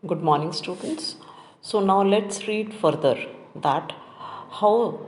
Good morning, students. So now let's read further that how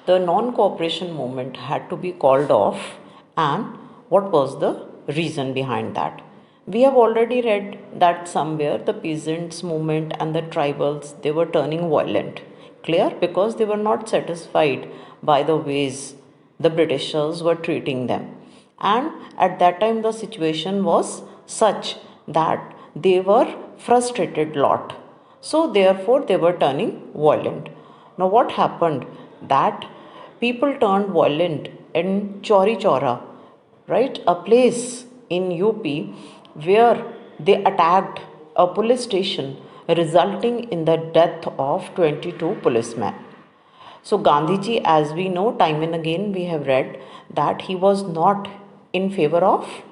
the non-cooperation movement had to be called off and what was the reason behind that. We have already read that somewhere the peasants movement and the tribals they were turning violent. Clear? Because they were not satisfied by the ways the Britishers were treating them. And at that time the situation was such that they were frustrated lot, so therefore they were turning violent. Now what happened that people turned violent in Chori Chora, right, a place in UP where they attacked a police station, resulting in the death of 22 policemen. So, Gandhiji, as we know, time and again we have read that he was not in favor of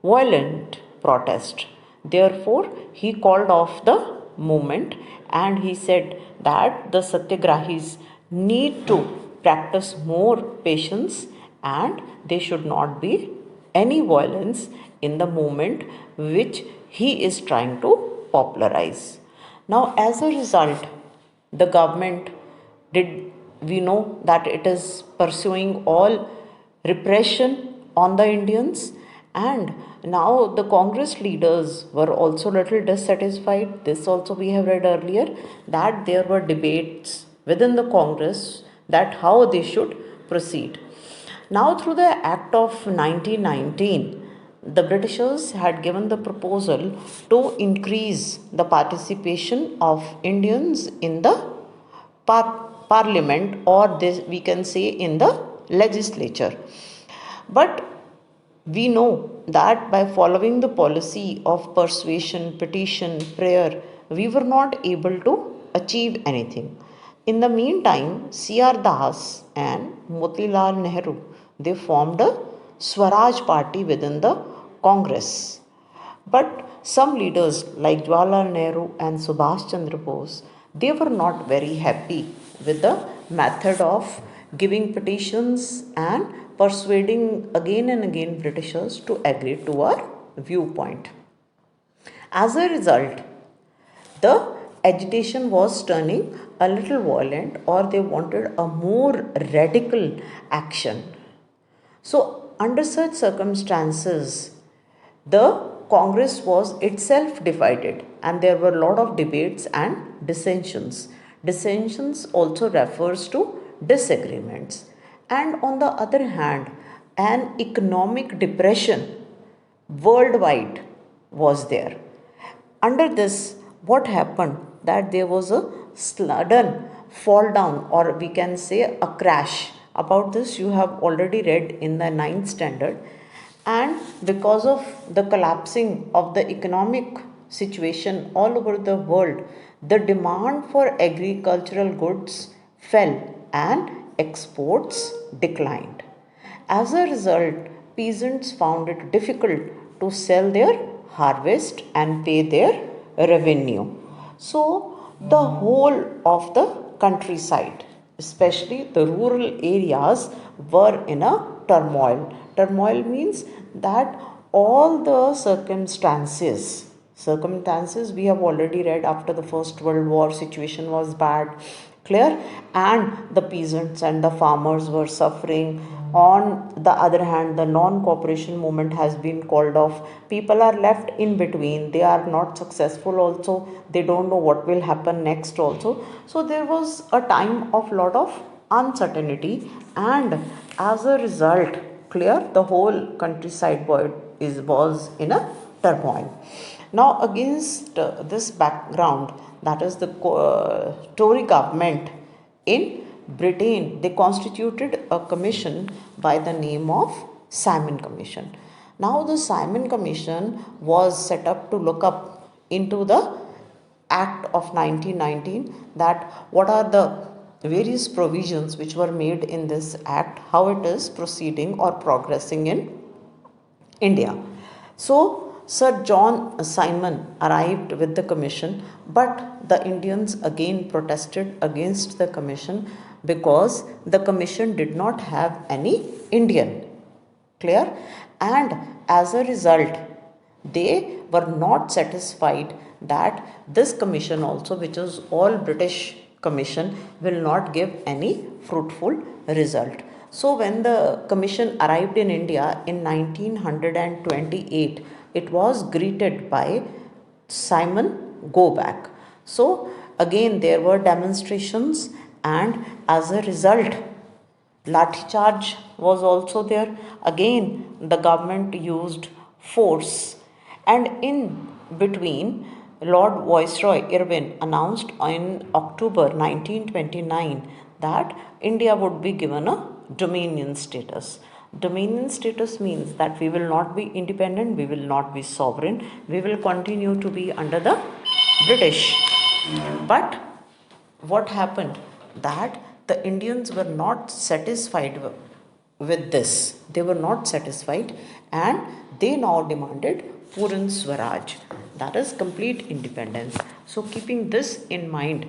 violent protest. Therefore, he called off the movement and he said that the Satyagrahis need to practice more patience and there should not be any violence in the movement which he is trying to popularize. Now, as a result, the government did we know that it is pursuing all repression on the Indians, and now the Congress leaders were also little dissatisfied. This also we have read earlier that there were debates within the Congress that how they should proceed. Now, through the Act of 1919, the Britishers had given the proposal to increase the participation of Indians in the parliament, or this we can say in the legislature. But we know that by following the policy of persuasion, petition, prayer, we were not able to achieve anything. In the meantime, C.R. Das and Motilal Nehru they formed a Swaraj party within the Congress. But some leaders like Jawaharlal Nehru and Subhash Chandra Bose, they were not very happy with the method of giving petitions and persuading again and again Britishers to agree to our viewpoint. As a result, the agitation was turning a little violent, or they wanted a more radical action. So, under such circumstances, the Congress was itself divided, and there were a lot of debates and dissensions. Dissensions also refers to disagreements. And on the other hand, an economic depression worldwide was there. Under this, what happened? That there was a sudden fall down, or we can say a crash. About this, you have already read in the ninth standard. And because of the collapsing of the economic situation all over the world, the demand for agricultural goods fell and exports declined. As a result, peasants found it difficult to sell their harvest and pay their revenue. So, the whole of the countryside, especially the rural areas, were in a turmoil. Turmoil means that all the circumstances we have already read after the First World War, situation was bad, clear, and the peasants and the farmers were suffering. On the other hand, the non-cooperation movement has been called off. People are left in between, they are not successful also, they don't know what will happen next also. So there was a time of lot of uncertainty, and as a result, clear, the whole countryside was in a turmoil. Now, against this background, that is the Tory government in Britain, they constituted a commission by the name of Simon Commission. Now, the Simon Commission was set up to look up into the Act of 1919, that what are the various provisions which were made in this act, how it is proceeding or progressing in India. So, Sir John Simon arrived with the commission, but the Indians again protested against the commission because the commission did not have any Indian. Clear? And as a result, they were not satisfied that this commission also, which is all British commission, will not give any fruitful result. So when the commission arrived in India in 1928, it was greeted by Simon Go Back. So again there were demonstrations, and as a result lathi charge was also there. Again the government used force, and in between Lord Viceroy Irwin announced in October 1929 that India would be given a dominion status. Dominion status means that we will not be independent, we will not be sovereign, we will continue to be under the British. But what happened, that the Indians were not satisfied with this. They were not satisfied, and they now demanded Puran Swaraj, that is complete independence. So keeping this in mind,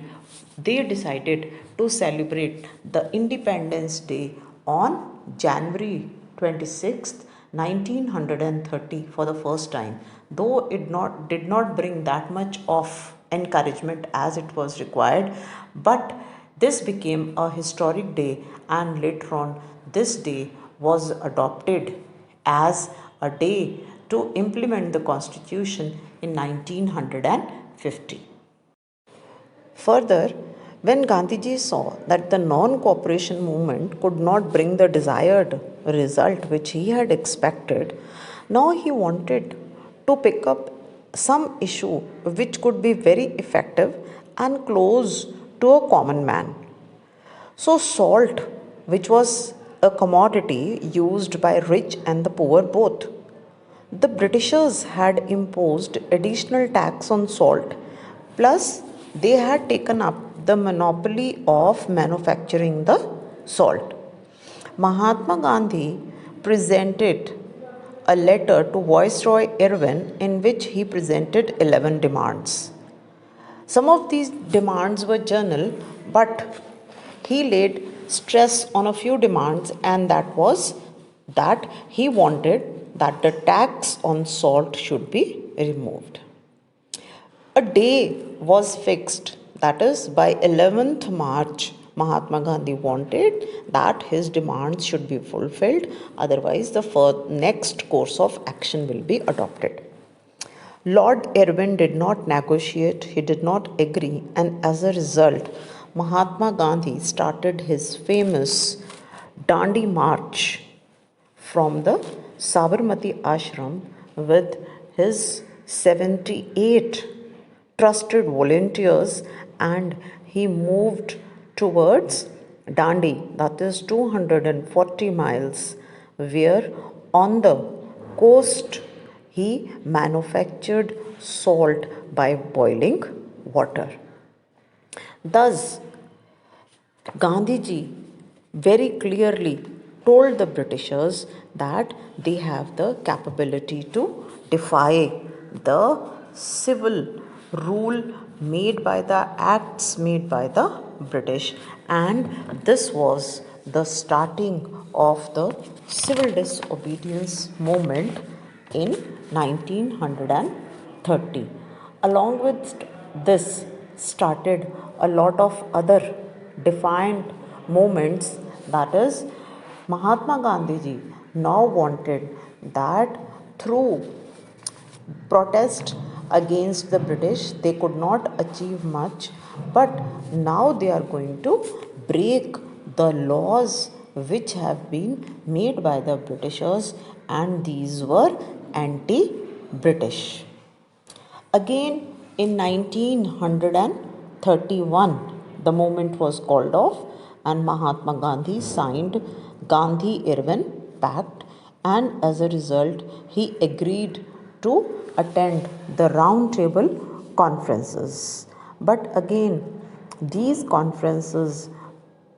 they decided to celebrate the Independence Day on January 26th, 1930 for the first time, though it did not bring that much of encouragement as it was required, but this became a historic day, and later on this day was adopted as a day to implement the constitution in 1950. Further, when Gandhiji saw that the non cooperation movement could not bring the desired result which he had expected, now he wanted to pick up some issue which could be very effective and close to a common man. So, salt, which was a commodity used by rich and the poor both, the Britishers had imposed additional tax on salt, plus, they had taken up the monopoly of manufacturing the salt. Mahatma Gandhi presented a letter to Viceroy Irwin in which he presented 11 demands. Some of these demands were general, but he laid stress on a few demands, and that was that he wanted that the tax on salt should be removed. A day was fixed, that is, by 11th March, Mahatma Gandhi wanted that his demands should be fulfilled, otherwise, the next course of action will be adopted. Lord Irwin did not negotiate, he did not agree, and as a result, Mahatma Gandhi started his famous Dandi March from the Sabarmati ashram with his 78 trusted volunteers, and he moved towards Dandi, that is 240 miles, where on the coast he manufactured salt by boiling water. Thus, Gandhiji very clearly told the Britishers that they have the capability to defy the civil rule made by the acts made by the British, and this was the starting of the civil disobedience movement in 1930. Along with this started a lot of other defiant movements, that is, Mahatma Gandhiji now wanted that through protest against the British they could not achieve much, but now they are going to break the laws which have been made by the Britishers, and these were anti British. Again in 1931, the movement was called off, and Mahatma Gandhi signed Gandhi Irwin Pact, and as a result, he agreed to attend the round table conferences. But again, these conferences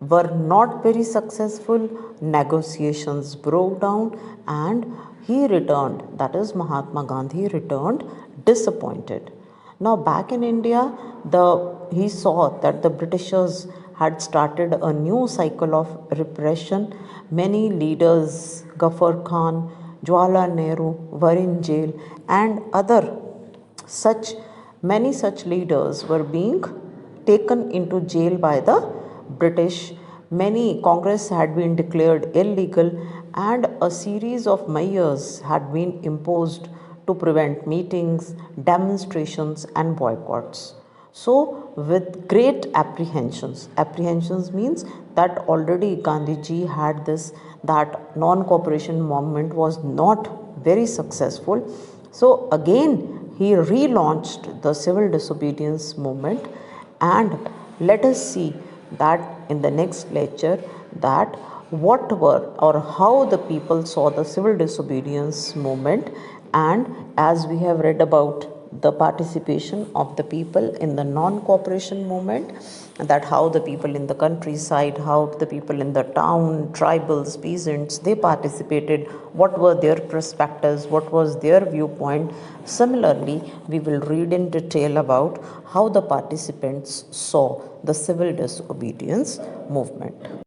were not very successful, negotiations broke down, and he returned, that is, Mahatma Gandhi returned disappointed. Now, back in India, he saw that the Britishers had started a new cycle of repression. Many leaders, Ghaffar Khan, Jawaharlal Nehru, were in jail, and other such Many such leaders were being taken into jail by the British. Many Congress had been declared illegal, and a series of measures had been imposed to prevent meetings, demonstrations, and boycotts. So, with great apprehensions means that already Gandhiji had this, that non cooperation movement was not very successful. So, again, he relaunched the civil disobedience movement, and let us see that in the next lecture, that what were or how the people saw the civil disobedience movement, and as we have read about the participation of the people in the non-cooperation movement, that how the people in the countryside, how the people in the town, tribals, peasants, they participated, what were their perspectives, what was their viewpoint. Similarly, we will read in detail about how the participants saw the civil disobedience movement.